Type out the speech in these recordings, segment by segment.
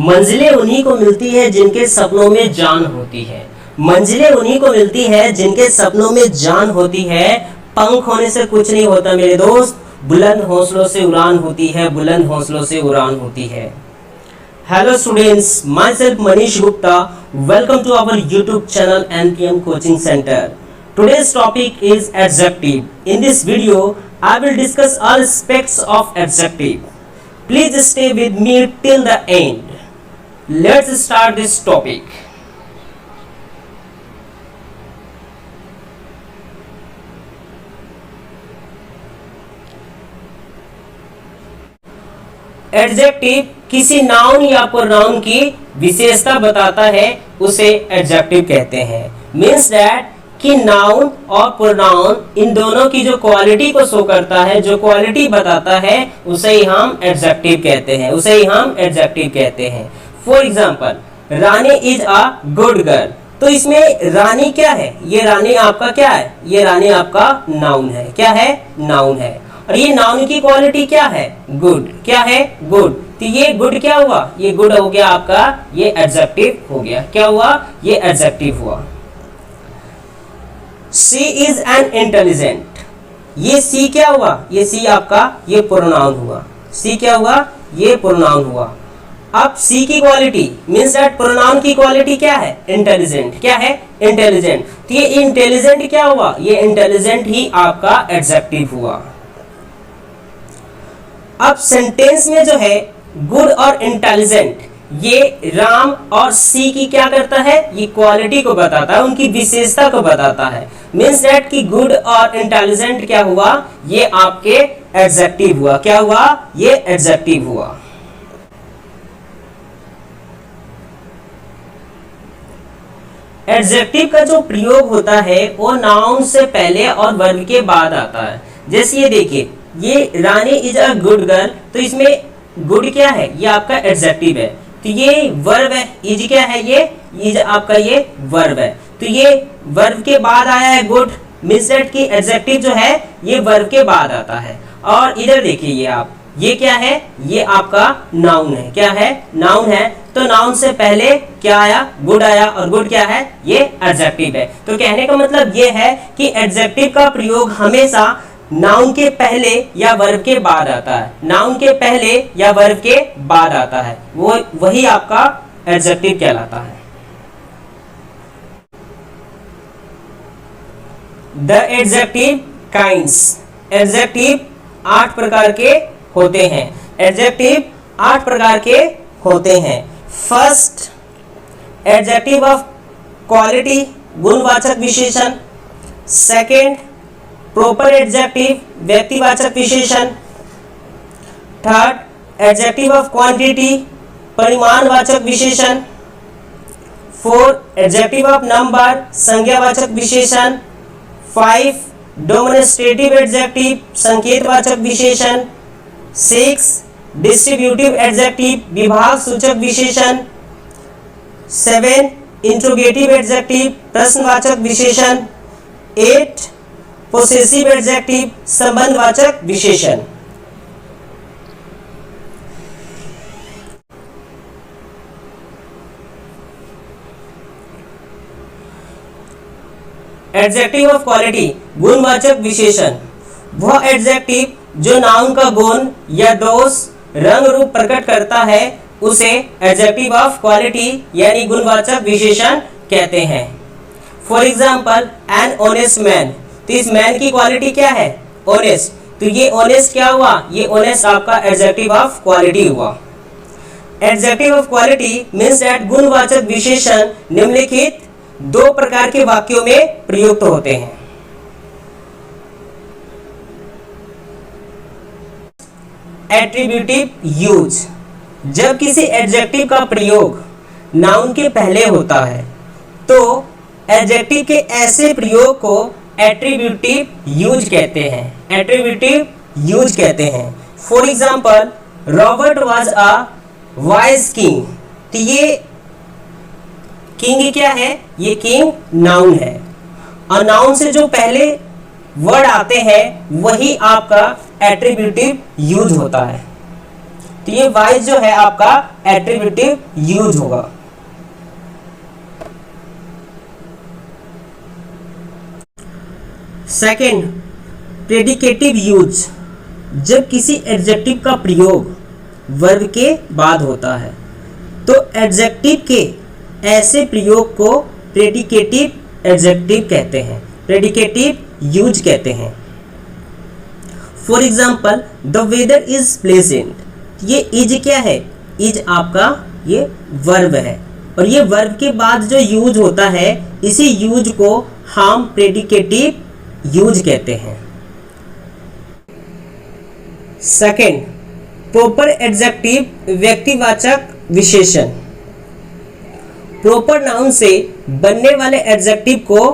मंजिलें उन्हीं को मिलती है जिनके सपनों में जान होती है। मंजिलें उन्हीं को मिलती है जिनके सपनों में जान होती है। पंख होने से कुछ नहीं होता मेरे दोस्त, बुलंद हौसलों से उड़ान होती है, बुलंद हौसलों से उड़ान होती है। Hello students, myself Manish Gupta. Welcome to our YouTube channel NPM Coaching Center. Today's topic is adjective. In this video, I will discuss all aspects of adjective. Please stay with me till the end. Let's start this topic. Adjective किसी noun या pronoun की विशेषता बताता है, उसे adjective कहते हैं। Means that कि नाउन और प्रोनाउन इन दोनों की जो क्वालिटी को शो करता है, जो क्वालिटी बताता है, उसे ही हम एडजेक्टिव कहते हैं, उसे ही हम एडजेक्टिव कहते हैं। For example, Rani is a good girl. तो इसमें रानी क्या है? ये रानी आपका क्या है? ये रानी आपका नाउन है। क्या है? नाउन है। और ये नाउन की क्वालिटी क्या है? गुड। क्या है? गुड। तो ये गुड क्या हुआ? ये गुड हो गया आपका, ये एडजेक्टिव हो गया। क्या हुआ? ये एडजेक्टिव हुआ। She is an intelligent. ये सी क्या हुआ? ये सी आपका ये प्रोनाउन हुआ। सी क्या हुआ? ये प्रोनाउन हुआ। अब सी की क्वालिटी मीन्स दैट प्रोनाउन की क्वालिटी क्या है? इंटेलिजेंट। क्या है? इंटेलिजेंट। तो ये इंटेलिजेंट क्या हुआ? ये इंटेलिजेंट ही आपका एडजेक्टिव हुआ। अब सेंटेंस में जो है गुड और इंटेलिजेंट, ये राम और सी की क्या करता है? ये क्वालिटी को बताता है, उनकी विशेषता को बताता है। मीन्स दैट कि गुड और इंटेलिजेंट क्या हुआ? ये आपके एडजेक्टिव हुआ। क्या हुआ? ये एडजेक्टिव हुआ। एडजेक्टिव का जो प्रयोग होता है वो नाउन से पहले और वर्ब के बाद आता है। जैसे ये देखिए, ये रानी इज अ गुड गर्ल, तो इसमें गुड क्या है? ये आपका एडजेक्टिव है। तो ये वर्ब है। इज क्या है? ये इज आपका ये वर्ब है। तो ये वर्ब के बाद आया है गुड, मींस दैट कि एडजेक्टिव जो है ये वर्ब के बाद आता है। और इधर देखिए, ये आप ये क्या है? ये आपका नाउन है। क्या है? नाउन है। तो नाउन से पहले क्या आया? गुड आया। और गुड क्या है? ये एडजेक्टिव है। तो कहने का मतलब ये है कि एडजेक्टिव का प्रयोग हमेशा नाउन के पहले या वर्ब के बाद आता है। नाउन के पहले या वर्ब के बाद आता है, वो वही आपका एडजेक्टिव कहलाता है। The adjective kinds. एडजेक्टिव 8 प्रकार के होते हैं। एडजेक्टिव 8 प्रकार के होते हैं। फर्स्ट, एडजेक्टिव ऑफ क्वालिटी, गुणवाचक विशेषण। सेकेंड, प्रॉपर एडजेक्टिव, व्यक्तिवाचक विशेषण। थर्ड, एडजेक्टिव ऑफ क्वांटिटी, परिमाणवाचक विशेषण। फोर्थ, एडजेक्टिव ऑफ नंबर, संज्ञावाचक विशेषण। 5, डेमोन्स्ट्रेटिव एडजेक्टिव, संकेतवाचक विशेषण। 6, डिस्ट्रीब्यूटिव एडजेक्टिव, विभाग सूचक विशेषण। 7, इंट्रोगेटिव एडजेक्टिव, प्रश्नवाचक विशेषण। 8, पोसेसिव एडजेक्टिव, संबंधवाचक विशेषण। एडजेक्टिव ऑफ क्वालिटी, गुणवाचक विशेषण, वह एडजेक्टिव जो नाउन का गुण या दोष, रंग रूप प्रकट करता है, उसे एडजेक्टिव ऑफ क्वालिटी यानी गुणवाचक विशेषण कहते हैं। For example, an honest man. तो इस मैन की क्वालिटी क्या है? ऑनेस्ट। तो ये ऑनेस्ट क्या हुआ? ये ऑनेस्ट आपका एडजेक्टिव ऑफ क्वालिटी हुआ। Adjective of quality means that गुणवाचक विशेषण निम्नलिखित 2 प्रकार के वाक्यों में प्रयुक्त होते हैं। एट्रीब्यूटिव यूज, जब किसी एडजेक्टिव का प्रयोग नाउन के पहले होता है तो एडजेक्टिव के ऐसे प्रयोग को एट्रीब्यूटिव यूज कहते हैं। एट्रीब्यूटिव यूज कहते हैं। For example, Robert was a wise king. तो ये किंग क्या है? ये किंग नाउन है। और नाउन से जो पहले वर्ड आते हैं वही आपका एट्रीब्यूटिव यूज होता है। तो ये वाइज जो है आपका एट्रीब्यूटिव यूज होगा। सेकंड, प्रेडिकेटिव यूज, जब किसी एडजेक्टिव का प्रयोग वर्ब के बाद होता है तो एडजेक्टिव के ऐसे प्रयोग को प्रेडिकेटिव एडजेक्टिव कहते हैं, प्रेडिकेटिव यूज कहते हैं। For example, the weather is pleasant. ये इज क्या है? इज आपका ये वर्ब है और ये वर्ब के बाद जो यूज होता है इसी यूज को हम प्रेडिकेटिव यूज कहते हैं। सेकेंड, प्रॉपर एडजेक्टिव व्यक्तिवाचक विशेषण। प्रॉपर नाउन से बनने वाले एडजेक्टिव को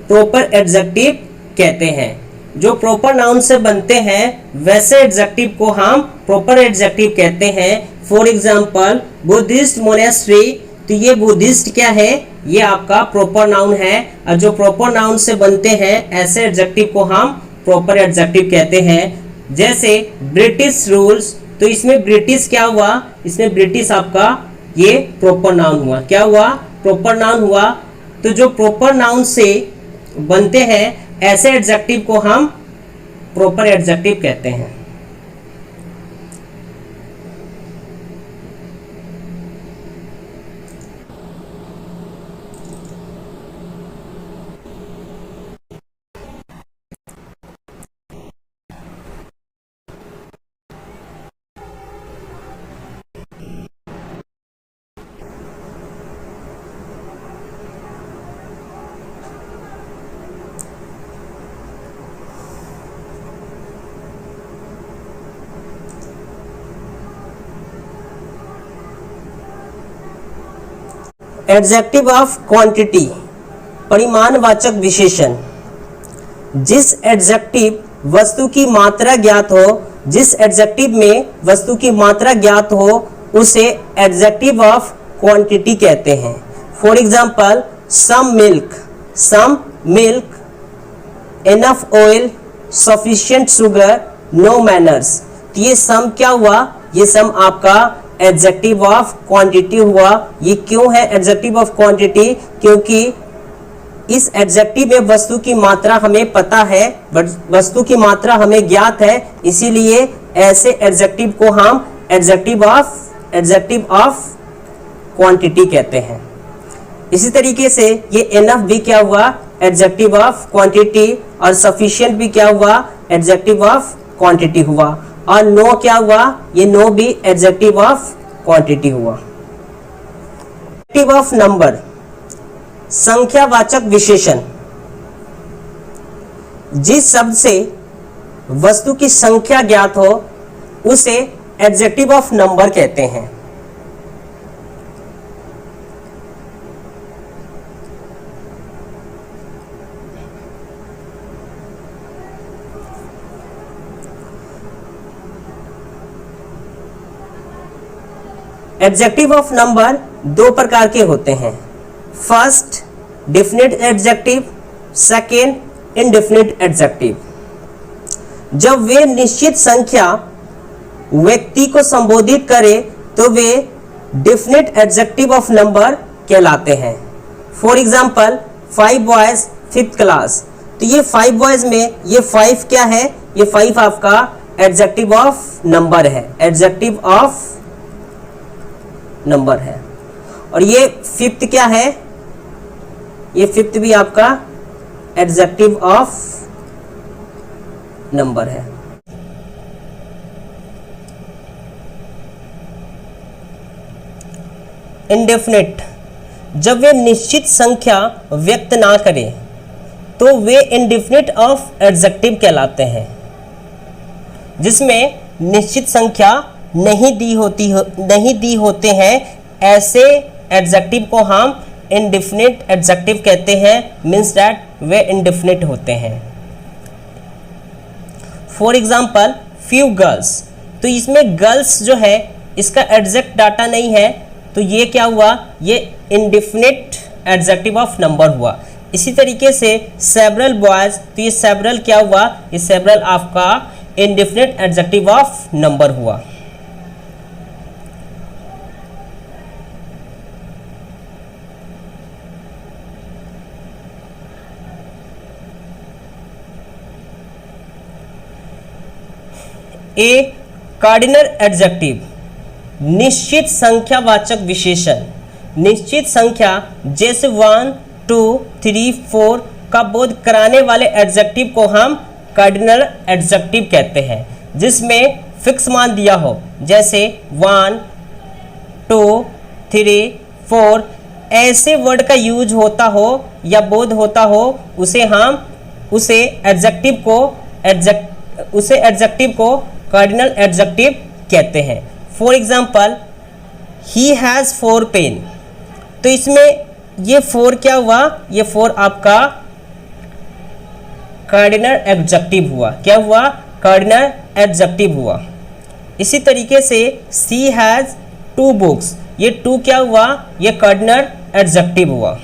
प्रॉपर एडजेक्टिव कहते हैं। जो प्रॉपर नाउन से बनते हैं वैसे एडजेक्टिव को हम प्रॉपर एडजेक्टिव कहते हैं। फॉर एग्जाम्पल, बुद्धिस्ट मोनेस्ट्री, तो ये बुद्धिस्ट क्या है? ये आपका प्रॉपर नाउन है और जो प्रॉपर नाउन से बनते हैं ऐसे एडजेक्टिव को हम प्रॉपर एडजेक्टिव कहते हैं। जैसे ब्रिटिश रूल्स, तो इसमें ब्रिटिश क्या हुआ? इसमें ब्रिटिश आपका ये प्रॉपर नाउन हुआ। क्या हुआ? प्रॉपर नाउन हुआ। तो जो प्रॉपर नाउन से बनते हैं ऐसे एडजेक्टिव को हम प्रॉपर एडजेक्टिव कहते हैं। एडजेक्टिव ऑफ क्वांटिटी, परिमाणवाचक विशेषण। जिस एडजेक्टिव वस्तु की मात्रा ज्ञात हो, जिस एडजेक्टिव में वस्तु की मात्रा ज्ञात हो उसे एडजेक्टिव ऑफ क्वांटिटी कहते हैं। For example, some milk, enough oil, sufficient sugar, no manners. तो ये सम क्या हुआ? ये सम आपका एडजेक्टिव ऑफ क्वांटिटी हुआ। ये क्यों है एडजेक्टिव ऑफ क्वांटिटी? क्योंकि इस एडजेक्टिव में वस्तु की मात्रा हमें पता है, वस्तु की मात्रा हमें ज्ञात है, इसीलिए ऐसे एडजेक्टिव को हम एडजेक्टिव ऑफ क्वांटिटी कहते हैं। इसी तरीके से ये एनफ भी क्या हुआ? एडजेक्टिव ऑफ क्वांटिटी, और सफिशिएंट भी क्या हुआ? एडजेक्टिव ऑफ क्वांटिटी हुआ। और नो क्या हुआ? ये नो भी एडजेक्टिव ऑफ क्वांटिटी हुआ। एडजेक्टिव ऑफ नंबर, संख्यावाचक विशेषण। जिस शब्द से वस्तु की संख्या ज्ञात हो उसे एडजेक्टिव ऑफ नंबर कहते हैं। एडजेक्टिव ऑफ नंबर दो प्रकार के होते हैं। First, definite adjective, second indefinite adjective. जब वे निश्चित संख्या व्यक्ति को संबोधित करे तो वे डेफिनेट एडजेक्टिव ऑफ नंबर कहलाते हैं। For example, 5 boys 5th class, तो ये 5 बॉयज में ये 5 क्या है? ये 5 आपका एडजेक्टिव ऑफ नंबर है, एडजेक्टिव ऑफ नंबर है। और ये 5th क्या है? ये 5th भी आपका एडजेक्टिव ऑफ नंबर है। इनडेफिनिट, जब वे निश्चित संख्या व्यक्त ना करें तो वे इनडेफिनिट ऑफ एडजेक्टिव कहलाते हैं। जिसमें निश्चित संख्या नहीं दी होते हैं ऐसे एडजेक्टिव को हम इनडेफिनिट एडजेक्टिव कहते हैं। मीन्स दैट वे इनडेफिनिट होते हैं। फॉर एग्जाम्पल, फ्यू गर्ल्स, तो इसमें गर्ल्स जो है इसका एडजेक्ट डाटा नहीं है, तो ये क्या हुआ? ये इनडेफिनिट एडजेक्टिव ऑफ नंबर हुआ। इसी तरीके से सेवरल बॉयज, तो ये सेवरल क्या हुआ? ये सेवरल आपका इनडेफिनिट एडजेक्टिव ऑफ नंबर हुआ। ए कार्डिनल एडजेक्टिव, निश्चित संख्यावाचक विशेषण, निश्चित संख्या जैसे 1 2 3 4 का बोध कराने वाले एडजेक्टिव को हम कार्डिनल एडजेक्टिव कहते हैं, जिसमें फिक्स मान दिया हो, जैसे 1 2 3 4 ऐसे वर्ड का यूज होता हो या बोध होता हो, उसे एडजेक्टिव को कार्डिनल एडजेक्टिव कहते हैं। For example, he has 4 pen, तो इसमें ये 4 क्या हुआ, ये 4 आपका कार्डिनल एडजेक्टिव हुआ। क्या हुआ? कार्डिनल एडजेक्टिव हुआ। इसी तरीके से शी हैज़ 2 बुक्स, ये 2 क्या हुआ, ये कार्डिनल एडजेक्टिव हुआ।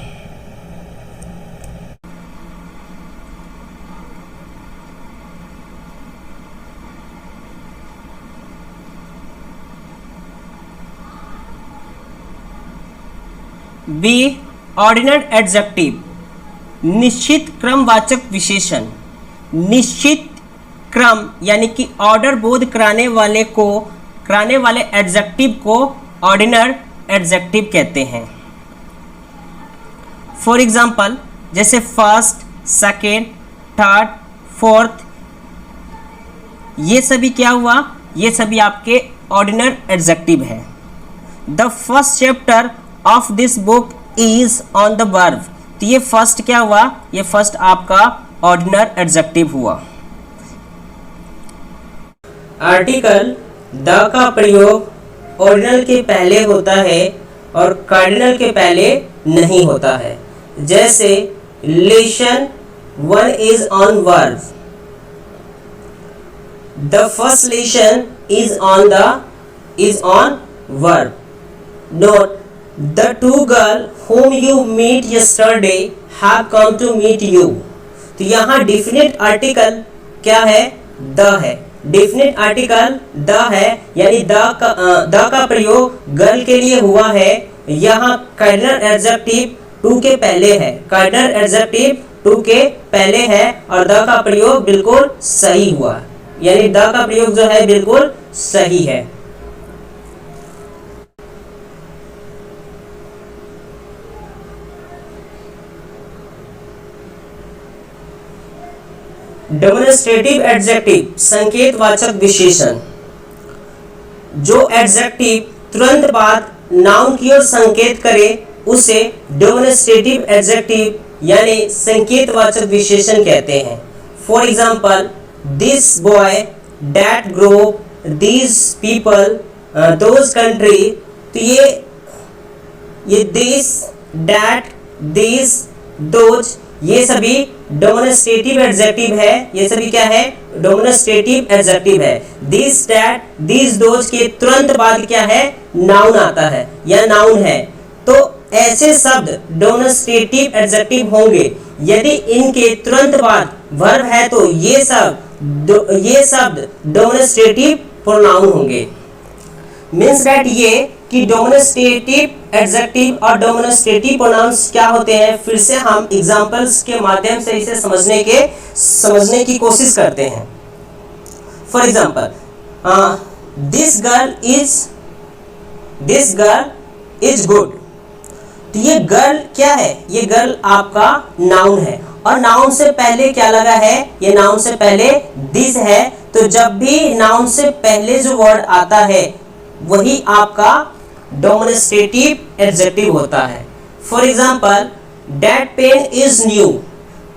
बी ऑर्डिनल एडजेक्टिव, निश्चित क्रमवाचक विशेषण, निश्चित क्रम यानी कि ऑर्डर बोध कराने वाले एडजेक्टिव को ऑर्डिनल एडजेक्टिव कहते हैं। फॉर एग्जाम्पल, जैसे फर्स्ट, सेकेंड, थर्ड, फोर्थ, ये सभी क्या हुआ, ये सभी आपके ऑर्डिनल एडजेक्टिव है। The first chapter of this book is on the verb, तो ये फर्स्ट क्या हुआ, ये फर्स्ट आपका ऑर्डिनल एडजेक्टिव हुआ। आर्टिकल द का प्रयोग ऑर्डिनल के पहले होता है और कार्डिनल के पहले नहीं होता है। जैसे lesson 1 is on verb, the first lesson is on verb. Note, the 2 girls whom you meet yesterday have come to meet you, तो यहाँ डिफिनिट आर्टिकल क्या है, द है। डिफिनिट आर्टिकल द है, यानी द का प्रयोग गर्ल के लिए हुआ है। यहाँ कार्डिनल एडजेक्टिव 2 के पहले है, कार्डिनल एडजेक्टिव 2 के पहले है और द का प्रयोग बिल्कुल सही हुआ, यानी द का प्रयोग जो है बिल्कुल सही है। डेमोन्स्ट्रेटिव एडजेक्टिव, संकेतवाचक विशेषण, जो एडजेक्टिव तुरंत बाद नाउन की ओर संकेत करे उसे डेमोन्स्ट्रेटिव एडजेक्टिव यानी संकेतवाचक विशेषण कहते हैं। For example, this boy, that group, these people, those country, तो ये दिस, दैट, दीज, दोज, ये सभी डेमोन्स्ट्रेटिव एडजेक्टिव है। ये सभी क्या है, डेमोन्स्ट्रेटिव एडजेक्टिव है। दिस, दैट, दिस, दोज के तुरंत बाद क्या है, नाउन आता है या नाउन है। तो ऐसे शब्द डेमोन्स्ट्रेटिव एडजेक्टिव होंगे। यदि इनके तुरंत बाद वर्ब है तो ये शब्द डेमोन्स्ट्रेटिव प्रोनाउन होंगे। मीन्स दैट ये कि डेमोन्स्ट्रेटिव एडजेक्टिव और डेमोन्स्ट्रेटिव प्रोनाउंस क्या होते हैं, फिर से हम एग्जांपल्स के माध्यम से इसे समझने की कोशिश करते हैं। For example, this girl is good, तो ये गर्ल क्या है, ये गर्ल आपका नाउन है और नाउन से पहले क्या लगा है, ये नाउन से पहले दिस है। तो जब भी नाउन से पहले जो वर्ड आता है वही आपका डेमोन्स्ट्रेटिव एडजेक्टिव होता है। For example, that pain is new,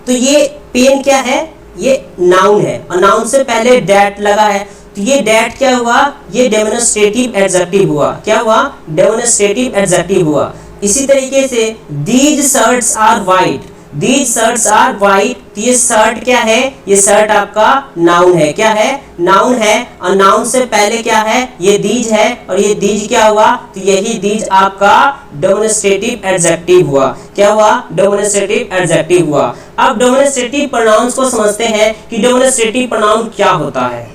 तो ये पेन क्या है, ये नाउन है और नाउन से पहले दैट लगा है, तो ये दैट क्या हुआ, ये डेमोन्स्ट्रेटिव एडजेक्टिव हुआ। क्या हुआ, डेमोन्स्ट्रेटिव एडजेक्टिव हुआ। इसी तरीके से these shirts are white, these shirts are white, तो ये शर्ट क्या है, ये शर्ट आपका नाउन है। क्या है, नाउन है और नाउन से पहले क्या है, ये दीज है और ये दीज क्या हुआ, तो यही दीज आपका डेमोन्स्ट्रेटिव एडजेक्टिव हुआ। क्या हुआ, डेमोन्स्ट्रेटिव एडजेक्टिव हुआ। अब डेमोन्स्ट्रेटिव प्रोनाउंस को समझते हैं कि डेमोन्स्ट्रेटिव प्रोनाउन क्या होता है।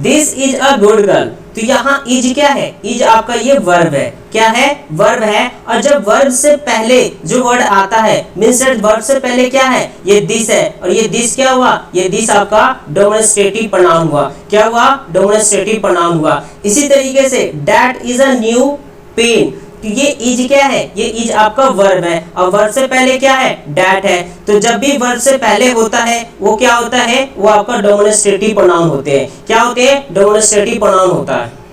This is a good girl, तो यहाँ इज क्या है, इज आपका ये वर्ब है, क्या है, वर्ब है। और जब वर्ब से पहले जो वर्ड आता है मींस दैट वर्ब से पहले क्या है, ये दिस है, और ये दिस क्या हुआ, ये दिस आपका डेमोंस्ट्रेटिव प्रोनाउन हुआ, क्या हुआ, डेमोंस्ट्रेटिव प्रोनाउन हुआ। इसी तरीके से that is a new pen, तो ये इज क्या है, ये इज आपका वर्ब है, और वर्ब से पहले क्या है, दैट है। तो जब भी वर्ब से पहले होता है वो क्या होता है, वो आपका डेमोंस्ट्रेटिव प्रोनाउन होते हैं, क्या होते हैं, डेमोंस्ट्रेटिव प्रोनाउन होता है।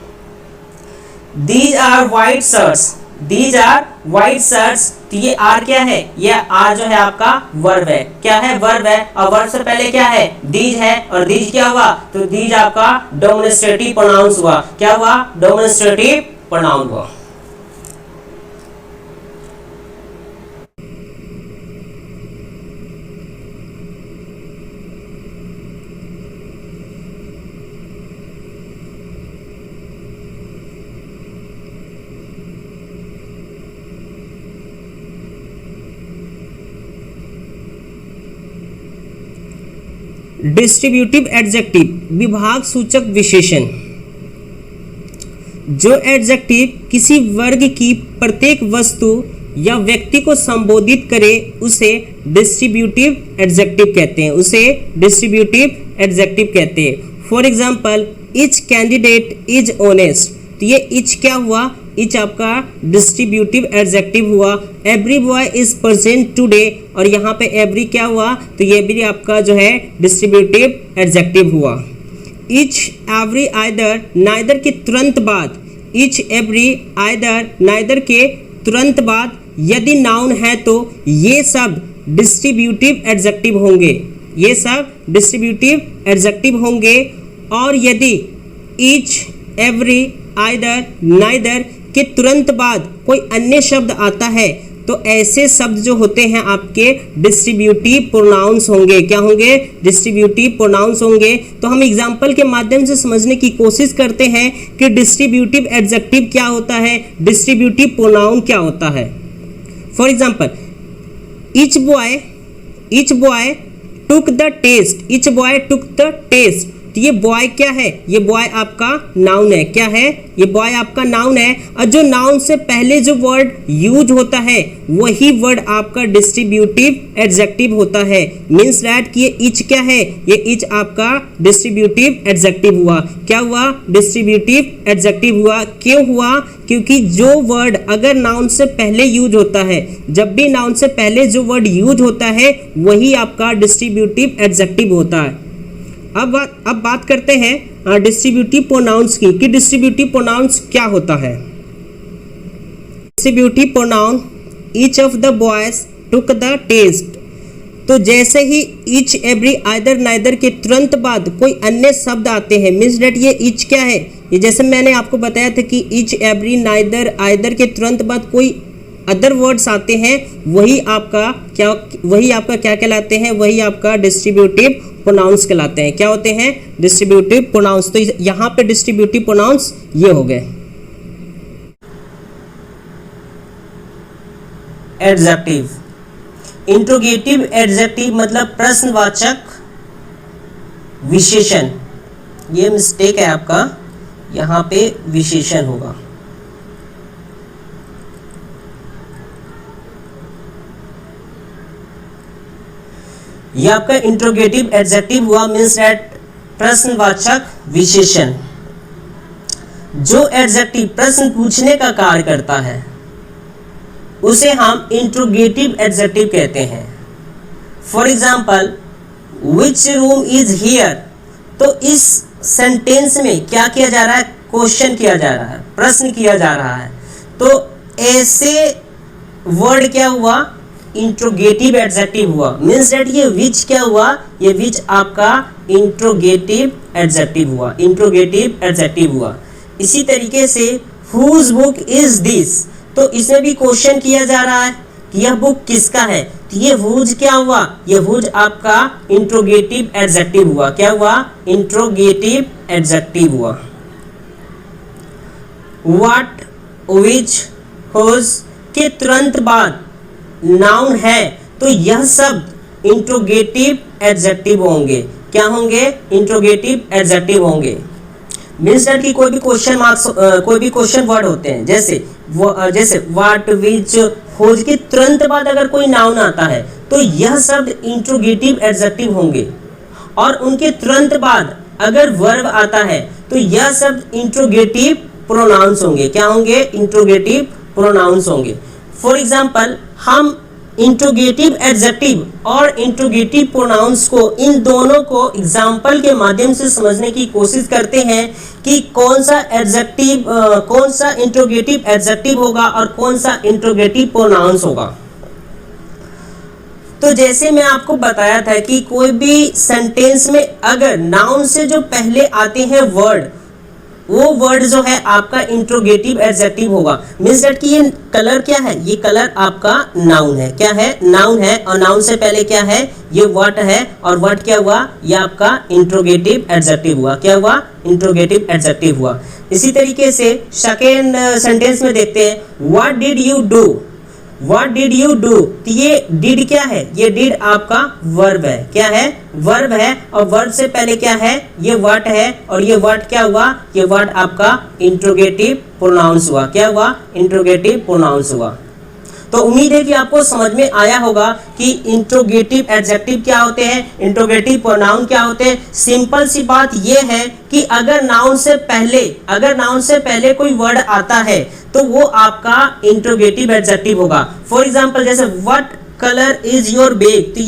These are white shirts, these are white shirts, तो ये आर क्या है, ये आर जो है आपका वर्ब है, क्या है, वर्ब है, और वर्ब से पहले क्या है, दीज है, और दीज क्या हुआ, तो दीज आपका डेमोंस्ट्रेटिव प्रोनाउन हुआ, क्या हुआ, डेमोंस्ट्रेटिव प्रोनाउन हुआ। डिस्ट्रीब्यूटिव एडजेक्टिव, विभाग सूचक विशेषण। जो एडजेक्टिव किसी वर्ग की प्रत्येक वस्तु या व्यक्ति को संबोधित करे उसे डिस्ट्रीब्यूटिव एडजेक्टिव कहते हैं, उसे डिस्ट्रीब्यूटिव एडजेक्टिव कहते हैं। For example, each candidate is honest, तो ये ईच क्या हुआ, ईच आपका डिस्ट्रीब्यूटिव एडजेक्टिव हुआ। Every boy is present today, और यहाँ पे एवरी क्या हुआ, तो ये भी आपका जो है डिस्ट्रीब्यूटिव एडजेक्टिव हुआ। ईच एवरी आइदर, नाइदर के तुरंत बाद, ईच एवरी आइदर, नाइदर के तुरंत बाद यदि नाउन है तो ये सब डिस्ट्रीब्यूटिव एडजेक्टिव होंगे, ये सब डिस्ट्रीब्यूटिव एडजेक्टिव होंगे। और यदि ईच एवरी आइदर नाइदर के तुरंत बाद कोई अन्य शब्द आता है तो ऐसे शब्द जो होते हैं आपके डिस्ट्रीब्यूटिव प्रोनाउंस होंगे, क्या होंगे, डिस्ट्रीब्यूटिव प्रोनाउंस होंगे। तो हम एग्जांपल के माध्यम से समझने की कोशिश करते हैं कि डिस्ट्रीब्यूटिव एडजेक्टिव क्या होता है, डिस्ट्रीब्यूटिव प्रोनाउन क्या होता है। For example, each boy took the test, each boy took the test, तो ये बॉय क्या है, ये बॉय आपका नाउन है, क्या है, ये बॉय आपका नाउन है। और जो नाउन से पहले जो वर्ड यूज होता है वही वर्ड आपका डिस्ट्रीब्यूटिव एडजेक्टिव होता है। मींस दैट कि ये ईच क्या है, ये ईच आपका डिस्ट्रीब्यूटिव एडजेक्टिव हुआ, क्या हुआ, डिस्ट्रीब्यूटिव एडजेक्टिव हुआ। क्यों हुआ, क्योंकि जो वर्ड अगर नाउन से पहले यूज होता है, जब भी नाउन से पहले जो वर्ड यूज होता है वही आपका डिस्ट्रीब्यूटिव एडजेक्टिव होता है। अब बात करते हैं डिस्ट्रीब्यूटिव प्रोनाउंस की, कि डिस्ट्रीब्यूटिव प्रोनाउंस क्या होता है। Distributive pronoun, each of the boys took the test, तो जैसे ही ईच एवरी आइदर नाइदर के तुरंत बाद कोई अन्य शब्द आते हैं, मीन्स डेट ये ईच क्या है, ये जैसे मैंने आपको बताया था कि ईच एवरी नाइदर आइदर के तुरंत बाद कोई अदर वर्ड्स आते हैं वही आपका क्या कहलाते हैं, वही आपका डिस्ट्रीब्यूटिव प्रोनाउंस कहलाते हैं। क्या होते हैं, डिस्ट्रीब्यूटिव प्रोनाउंस। तो यहाँ पे डिस्ट्रीब्यूटिव प्रोनाउंस ये हो गए। एडजेक्टिव, इंट्रोगेटिव एडजेक्टिव मतलब प्रश्नवाचक विशेषण, ये मिस्टेक है आपका, यहाँ पे विशेषण होगा। ये आपका इंट्रोगेटिव एडजेक्टिव हुआ, मींस दैट प्रश्नवाचक विशेषण। जो एडजेक्टिव प्रश्न पूछने का कार्य करता है उसे हम इंट्रोगेटिव एडजेक्टिव कहते हैं। For example, which room is here, तो इस सेंटेंस में क्या किया जा रहा है, क्वेश्चन किया जा रहा है, प्रश्न किया जा रहा है। तो ऐसे वर्ड क्या हुआ, इंट्रोगेटिव एडजेक्टिव हुआ। मींस दैट ये विच क्या हुआ, ये विच आपका इंट्रोगेटिव एडजेक्टिव हुआ, इंट्रोगेटिव एडजेक्टिव हुआ। इसी तरीके से हुज बुक इज दिस, तो इसमें भी क्वेश्चन किया जा रहा है कि यह बुक किसका है, तो ये हुज क्या हुआ, ये हुज आपका इंट्रोगेटिव एडजेक्टिव हुआ, क्या हुआ, इंट्रोगेटिव एडजेक्टिव हुआ। व्हाट, विच, हुज के तुरंत बाद नाउन है तो यह सब इंट्रोगेटिव एडजेक्टिव होंगे, क्या होंगे, इंट्रोगेटिव एडजेक्टिव होंगे। मीन्स दैट कि कोई भी क्वेश्चन मार्क्स कोई भी क्वेश्चन वर्ड होते हैं, जैसे व्हाट, विच, हुज के तुरंत बाद अगर कोई नाउन आता है तो यह शब्द इंट्रोगेटिव एडजेक्टिव होंगे, और उनके तुरंत बाद अगर वर्ब आता है तो यह शब्द इंट्रोगेटिव प्रोनाउंस होंगे। क्या होंगे? इंट्रोगेटिव प्रोनाउंस होंगे। फॉर एग्जाम्पल, हम इंट्रोगेटिव एडजेक्टिव और इंट्रोगेटिव प्रोनाउंस को, इन दोनों को एग्जाम्पल के माध्यम से समझने की कोशिश करते हैं कि कौन सा एडजेक्टिव, कौन सा इंट्रोगेटिव एडजेक्टिव होगा और कौन सा इंट्रोगेटिव प्रोनाउंस होगा। तो जैसे मैं आपको बताया था कि कोई भी सेंटेंस में अगर नाउन से जो पहले आते हैं वर्ड, वो वर्ड जो है आपका इंट्रोगेटिव एडजेक्टिव होगा। मींस दैट कि ये कलर क्या है? ये कलर आपका नाउन है। क्या है? नाउन है। और नाउन से पहले क्या है? ये व्हाट है, और व्हाट क्या हुआ? ये आपका इंट्रोगेटिव एडजेक्टिव हुआ। क्या हुआ? इंट्रोगेटिव एडजेक्टिव हुआ। इसी तरीके से सेकेंड सेंटेंस में देखते हैं, what did you do. What did you do, तो ये डिड क्या है? ये डिड आपका वर्ब है। क्या है? वर्ब है। और वर्ब से पहले क्या है? ये व्हाट है, और ये व्हाट क्या हुआ? ये व्हाट आपका इंट्रोगेटिव प्रोनाउंस हुआ। क्या हुआ? इंट्रोगेटिव प्रोनाउंस हुआ। तो उम्मीद है कि आपको समझ में आया होगा कि इंट्रोगेटिव एडजेक्टिव क्या होते हैं, इंट्रोगेटिव प्रोनाउन क्या होते हैं। सिंपल सी बात यह है कि अगर नाउन से पहले कोई वर्ड आता है तो वो आपका इंट्रोगेटिव एडजेक्टिव होगा। फॉर एग्जांपल, जैसे what colour is your bag, तो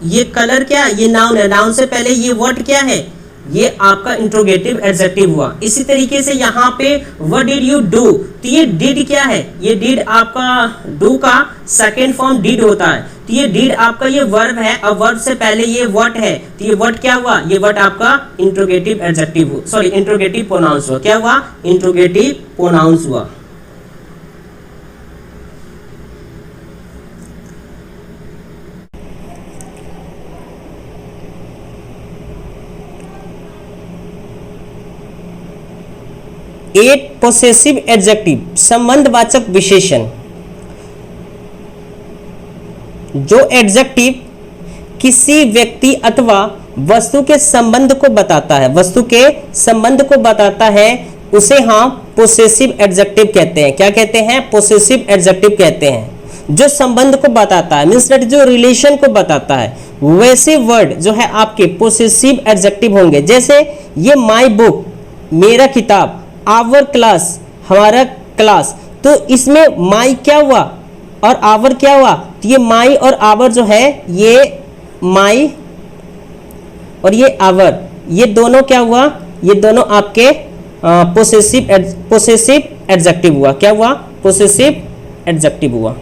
ये कलर क्या है? ये नाउन है। नाउन से पहले ये व्हाट क्या है? ये आपका इंट्रोगेटिव एडजेक्टिव हुआ। इसी तरीके से यहाँ पे व्हाट डिड यू डू, तो ये डिड क्या है? ये डिड आपका डू का सेकेंड फॉर्म डिड होता है। तो ये डिड आपका ये वर्ब है, और वर्ब से पहले ये व्हाट है, तो ये व्हाट क्या हुआ? ये व्हाट आपका interrogative adjective, sorry interrogative pronounce हुआ। क्या हुआ? इंट्रोगेटिव प्रोनाउंस हुआ। एट पोसेसिव एडजेक्टिव, संबंधवाचक विशेषण। जो एडजेक्टिव किसी व्यक्ति अथवा वस्तु के संबंध को बताता है, उसे हम पोसेसिव एडजेक्टिव कहते हैं। क्या कहते हैं? पोसेसिव एडजेक्टिव कहते हैं। जो संबंध को बताता है, मींस दैट जो रिलेशन को बताता है, वैसे वर्ड जो है आपके पोसेसिव एडजेक्टिव होंगे। जैसे ये माई बुक, मेरा किताब, आवर क्लास, हमारा क्लास, तो इसमें माई क्या हुआ और आवर क्या हुआ? तो ये माई और आवर जो है, ये माई और ये आवर, ये दोनों क्या हुआ? ये दोनों आपके पोसेसिव एडजेक्टिव हुआ। क्या हुआ? पोसेसिव एडजेक्टिव हुआ।